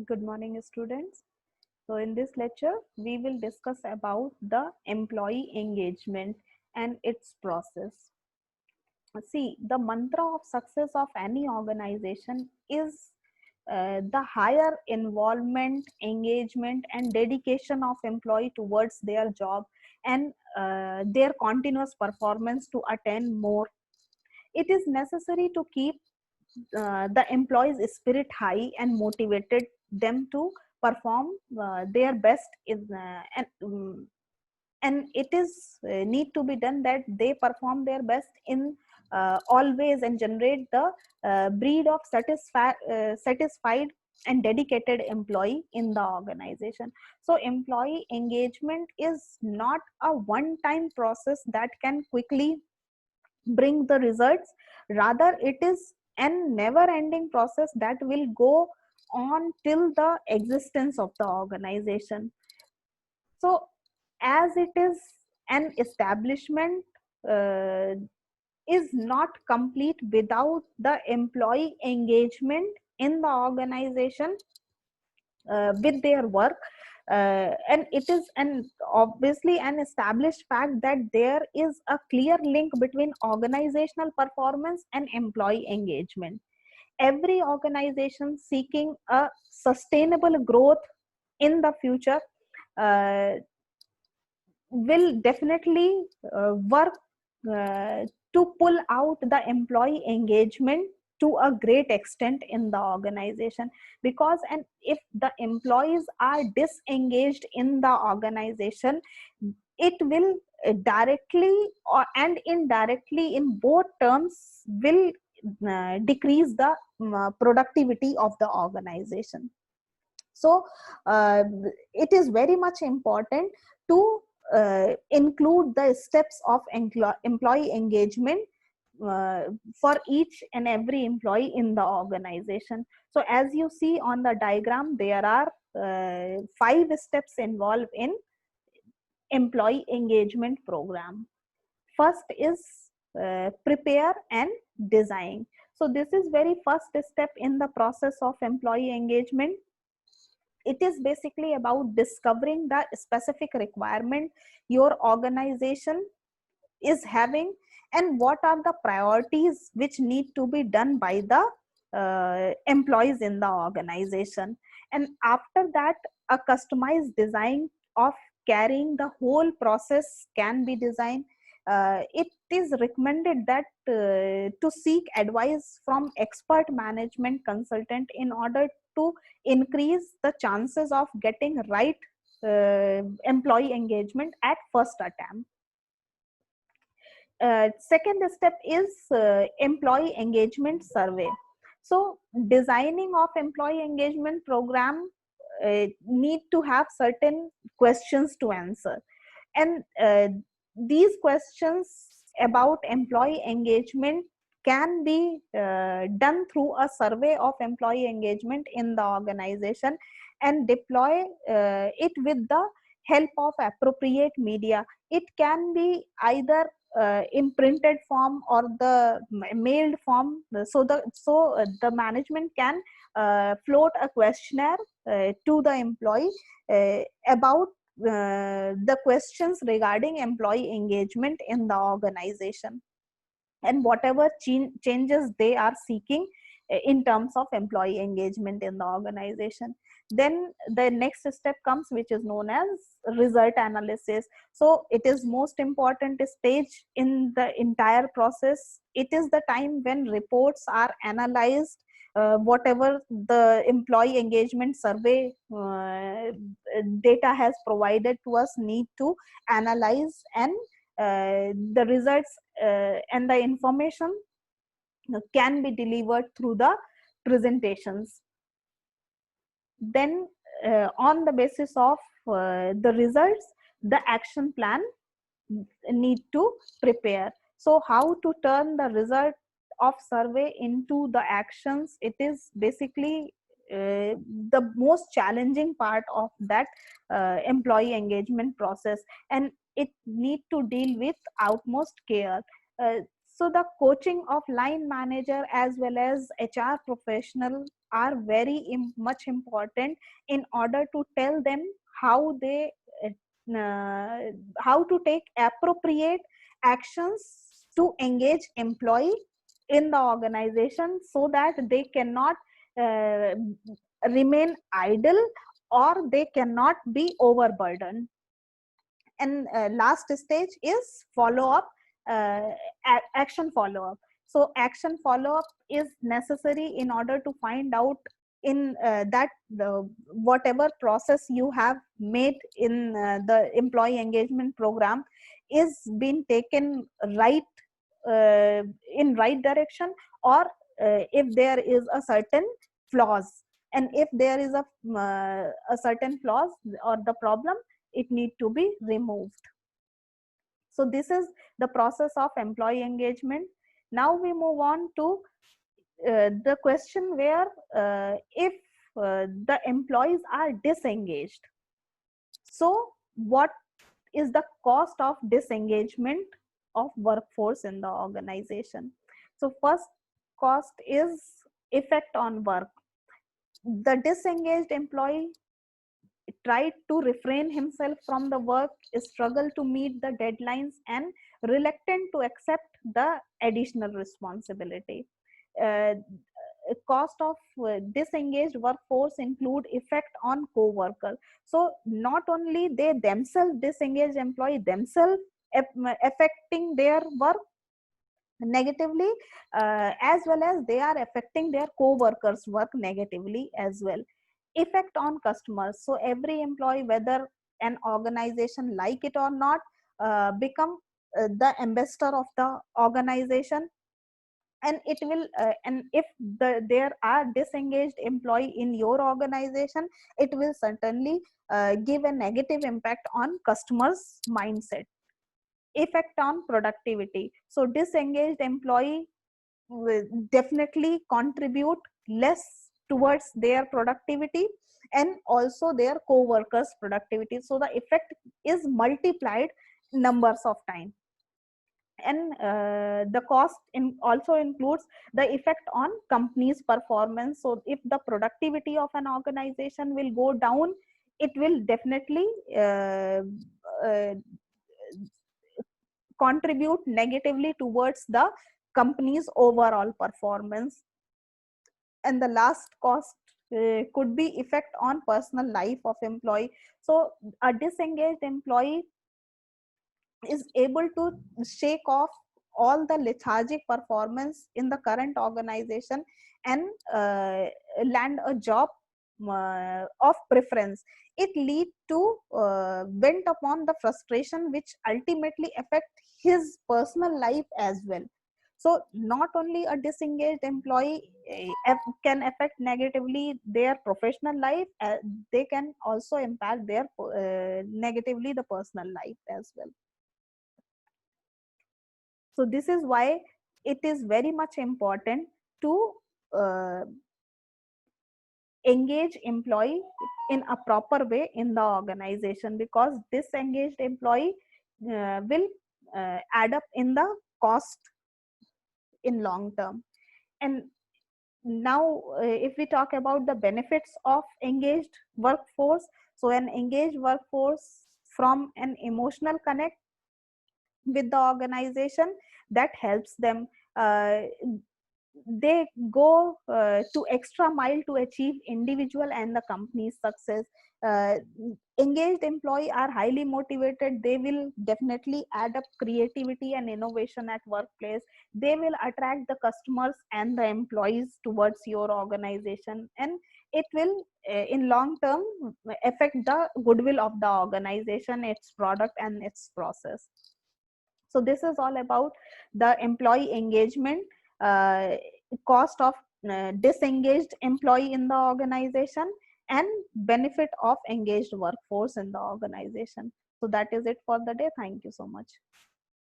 Good morning, students. So, in this lecture, we will discuss about the employee engagement and its process. See, the mantra of success of any organization is the higher involvement, engagement, and dedication of employee towards their job and their continuous performance to attain more. It is necessary to keep the employees spirit high and motivated them to perform their best and it is need to be done that they perform their best in always and generate the breed of satisfied and dedicated employee in the organization. So employee engagement is not a one time process that can quickly bring the results. Rather, it is an never ending process that will go on till the existence of the organization. So as it is, an establishment uh, is not complete without the employee engagement in the organization with their work. And it is an obviously an established fact that there is a clear link between organizational performance and employee engagement. Every organization seeking a sustainable growth in the future uh, will definitely work to pull out the employee engagement to a great extent in the organization, because and if the employees are disengaged in the organization, it will directly or and indirectly in both terms will decrease the productivity of the organization. So it is very much important to include the steps of employee engagement for each and every employee in the organization. So as you see on the diagram, there are 5 steps involved in employee engagement program. First is prepare and design. So this is very first step in the process of employee engagement. It is basically about discovering the specific requirement your organization is having and what are the priorities which need to be done by the employees in the organization. And after that, a customized design of carrying the whole process can be designed. It is recommended that to seek advice from expert management consultant in order to increase the chances of getting right employee engagement at first attempt. Second step is employee engagement survey. So designing of employee engagement program need to have certain questions to answer, and these questions about employee engagement can be done through a survey of employee engagement in the organization and deploy it with the help of appropriate media. It can be either in printed form or the mailed form, so the management can float a questionnaire to the employee about the questions regarding employee engagement in the organization and whatever changes they are seeking in terms of employee engagement in the organization. Then the next step comes, which is known as result analysis. So it is most important stage in the entire process. It is the time when reports are analyzed, whatever the employee engagement survey data has provided to us need to analyze, and the results and the information can be delivered through the presentations. Then on the basis of the results, the action plan need to prepare. So how to turn the result of survey into the actions, it is basically the most challenging part of that employee engagement process, and it need to deal with utmost care. uh, so the coaching of line manager as well as HR professional are very much important in order to tell them how they how to take appropriate actions to engage employee in the organization, so that they cannot uh, remain idle or they cannot be overburdened. And last stage is follow up, uh, action follow up. So action follow up is necessary in order to find out in that the whatever process you have made in the employee engagement program is being taken right, in right direction, or if there is a certain flaws. And if there is a certain flaws or the problem, it need to be removed. So this is the process of employee engagement. Now we move on to the question where if the employees are disengaged, so what is the cost of disengagement of workforce in the organization? So first cost is effect on work. The disengaged employee tried to refrain himself from the work, struggle to meet the deadlines, and reluctant to accept the additional responsibility. Uh, Cost of disengaged workforce include effect on co-worker. So not only they themselves, disengaged employee themselves affecting their work negatively, as well as they are affecting their co-workers work negatively as well. Effect on customers. So every employee, whether an organization like it or not, become the ambassador of the organization. And it will and if there are disengaged employee in your organization, it will certainly give a negative impact on customers mindset. Effect on productivity. So disengaged employee will definitely contribute less towards their productivity and also their co-workers productivity. So the effect is multiplied numbers of time. And the cost also includes the effect on company's performance. So if the productivity of an organization will go down, it will definitely uh, contribute negatively towards the company's overall performance. And the last cost could be effect on personal life of employee. So a disengaged employee is able to shake off all the lethargic performance in the current organization and land a job of preference. It lead to bent upon the frustration, which ultimately affect his personal life as well. So not only a disengaged employee can affect negatively their professional life, they can also impact their negatively the personal life as well. So this is why it is very much important to uh, engage employee in a proper way in the organization, because disengaged employee will add up in the cost in long term. And now if we talk about the benefits of engaged workforce, so an engaged workforce from an emotional connect with the organization that helps them. They go to extra mile to achieve individual and the company's success. uh, Engaged employee are highly motivated. They will definitely add up creativity and innovation at workplace. They will attract the customers and the employees towards your organization, and it will in long term affect the goodwill of the organization, its product and its process. So this is all about the employee engagement, uh, cost of disengaged employee in the organization, and benefit of engaged workforce in the organization. So that is it for the day. Thank you so much.